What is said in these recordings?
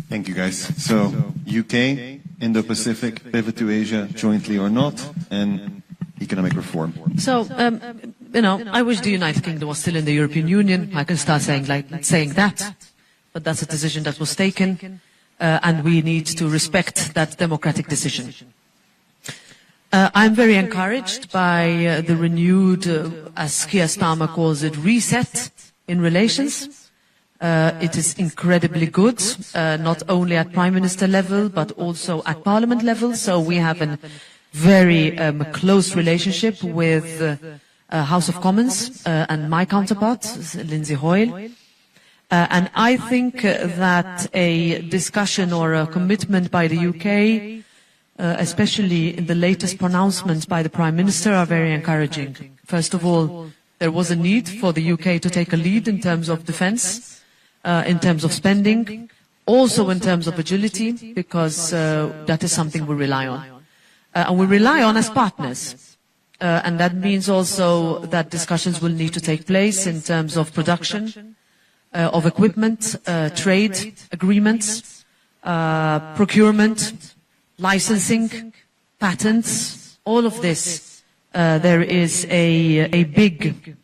Thank you, guys. So, UK, Indo-Pacific, pivot to Asia, jointly or not, and economic reform. So, I wish the United Kingdom was still in the European Union. I can start saying that, but that's a decision that was taken, and we need to respect that democratic decision. I'm very encouraged by the renewed, as Keir Starmer calls it, reset in relations. It is incredibly good, not only at Prime Minister level, but also at Parliament level. So we have a very close relationship with House of Commons and my counterpart, Lindsay Hoyle. And I think that a discussion or a commitment by the UK, especially in the latest pronouncements by the Prime Minister, are very encouraging. First of all, there was a need for the UK to take a lead in terms of defence, in terms of spending, also in terms of agility, because that is something we rely on. And we rely on as partners. And that means also that discussions will need to take place in terms of production, of equipment, trade agreements, procurement, licensing, patents, all of this. There is a big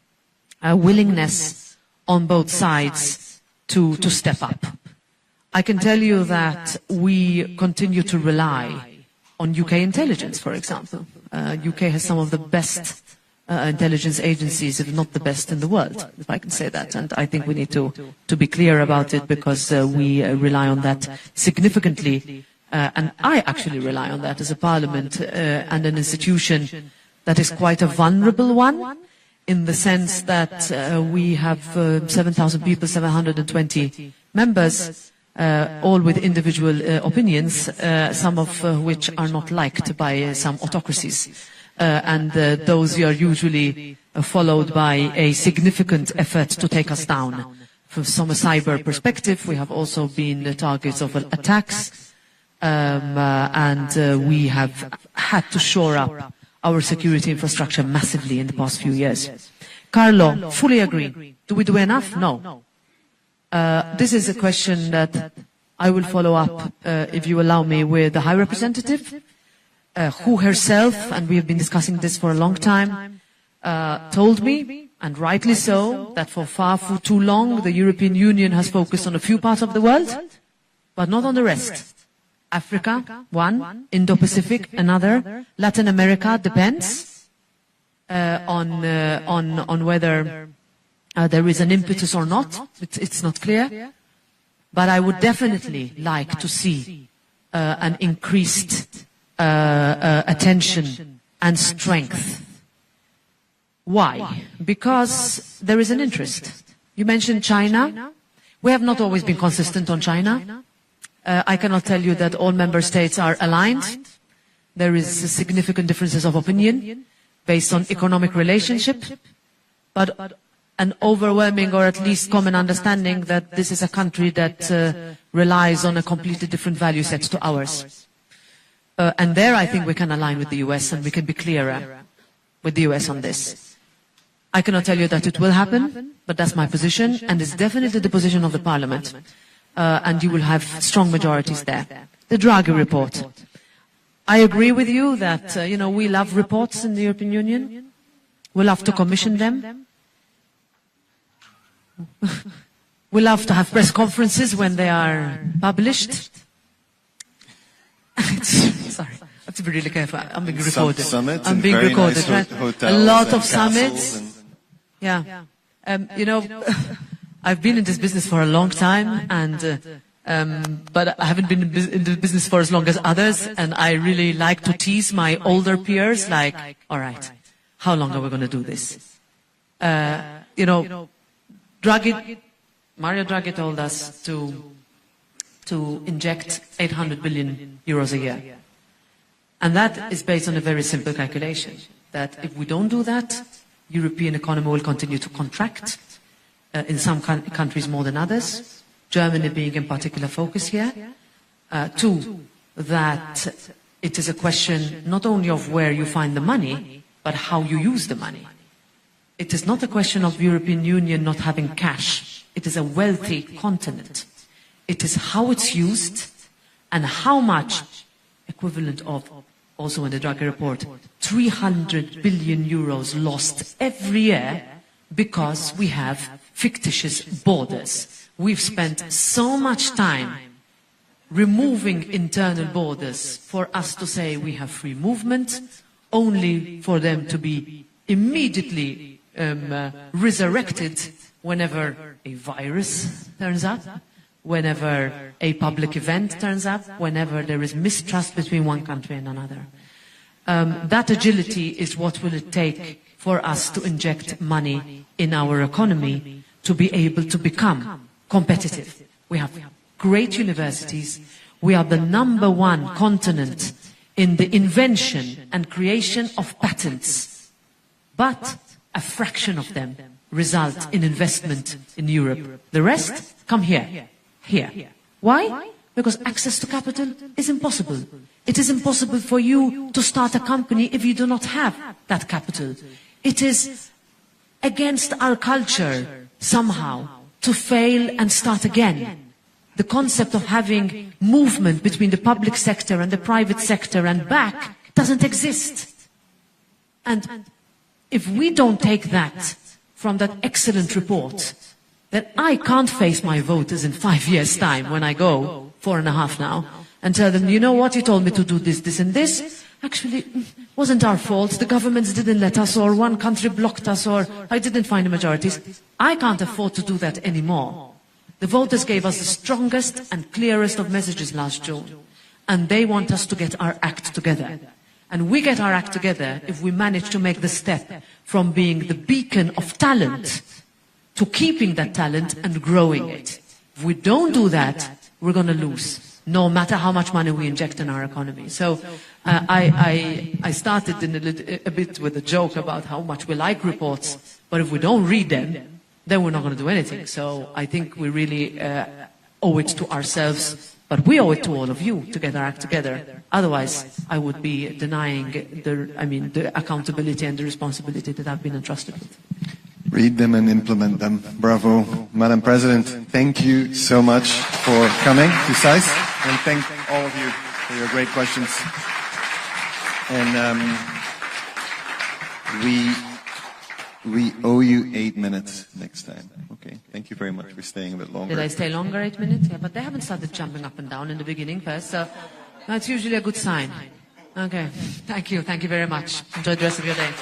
willingness on both sides to step up. I can tell you that we continue to rely on UK intelligence, for example. UK has some of the best intelligence agencies, if not the best in the world, if I can say that. And I think we need to be clear about it, because we rely on that significantly. And I actually rely on that as a parliament and an institution that is quite a vulnerable one, in the sense that we have 7,000 people, 720 members, all with individual opinions, some of which are not liked by some autocracies. And those are usually followed by a significant effort to take us down. From a cyber perspective, we have also been the targets of attacks, and we have had to shore up our security infrastructure massively in the past few years. Carlo, fully agree. Do we do enough? No. This is a question that I will follow up, if you allow me, with the High Representative, who herself, and we have been discussing this for a long time, told me, and rightly so, that for far too long the European Union has focused on a few parts of the world, but not on the rest. Africa, one. Indo-Pacific, another. Latin America depends on whether there is an impetus or not. It's not clear. But I would definitely like to see an increased attention and strength. Why? Because there is an interest. You mentioned China. We have not always been consistent on China. I cannot tell you that all member states are aligned. There is significant differences of opinion based on economic relationship, but an overwhelming or at least common understanding that this is a country that relies on a completely different value set to ours. And there I think we can align with the US, and we can be clearer with the US on this. I cannot tell you that it will happen, but that's my position, and it's definitely the position of the Parliament. And you will have strong majorities there. The Draghi report. I agree with you that, we love reports in the European Union. We love to commission them. We love to have press conferences when they are published. Sorry, I have to be really careful. I'm being recorded. I'm being recorded, right? A lot of summits. Yeah. I've been in this business for a long time, but I haven't been in the business for as long as others, and I really like to tease my older peers, like, all right, how long are we going to do this? Mario Draghi told us to inject 800 billion euros a year. And that is based on a very simple calculation, that if we don't do that, European economy will continue to contract, in some countries more than others, Germany being in particular focus here. Two, that it is a question not only of where you find the money, but how you use the money. It is not a question of the European Union not having cash. It is a wealthy continent. It is how it's used and how much, equivalent of, also in the Draghi report, 300 billion euros lost every year because we have fictitious borders. We've spent so much time removing internal borders for us to say we have free movement, only for them to be immediately resurrected whenever a virus turns up, whenever a public event turns up, whenever there is mistrust between one country and another. That agility is what will it take for us to inject money in our economy to be able to become competitive. We have great universities. We are the #1 continent in the invention and creation of patents, but a fraction of them result in investment in Europe. The rest come here. Why? Because access to capital is impossible. It is impossible for you to start a company if you do not have that capital. It is against our culture, somehow, to fail and start again. The concept of having movement between the public sector and the private sector and back doesn't exist. And if we don't take that from that excellent report, that I can't face my voters in 5 years' time when I go, 4.5 now, and tell them, you know what, you told me to do this, this and this. Actually, wasn't our fault. The governments didn't let us, or one country blocked us, or I didn't find the majorities. I can't afford to do that anymore. The voters gave us the strongest and clearest of messages last June, and they want us to get our act together. And we get our act together if we manage to make the step from being the beacon of talent to keeping that talent and growing it. If we don't do that, we're going to lose, no matter how much money we inject in our economy. So I started a bit with a joke about how much we like reports, but if we don't read them, then we're not going to do anything. So I think we really owe it to ourselves, but we owe it to all of you to get our act together. Otherwise, I would be denying the accountability and the responsibility that I've been entrusted with. Read them and implement them. Bravo. Madam President, thank you so much for coming to SAIS, and thank all of you for your great questions. And we owe you 8 minutes next time. Okay. Thank you very much for staying a bit longer. Did I stay longer, 8 minutes? Yeah, but they haven't started jumping up and down in the beginning first, so that's usually a good sign. Okay. Thank you. Thank you very much. Enjoy the rest of your day.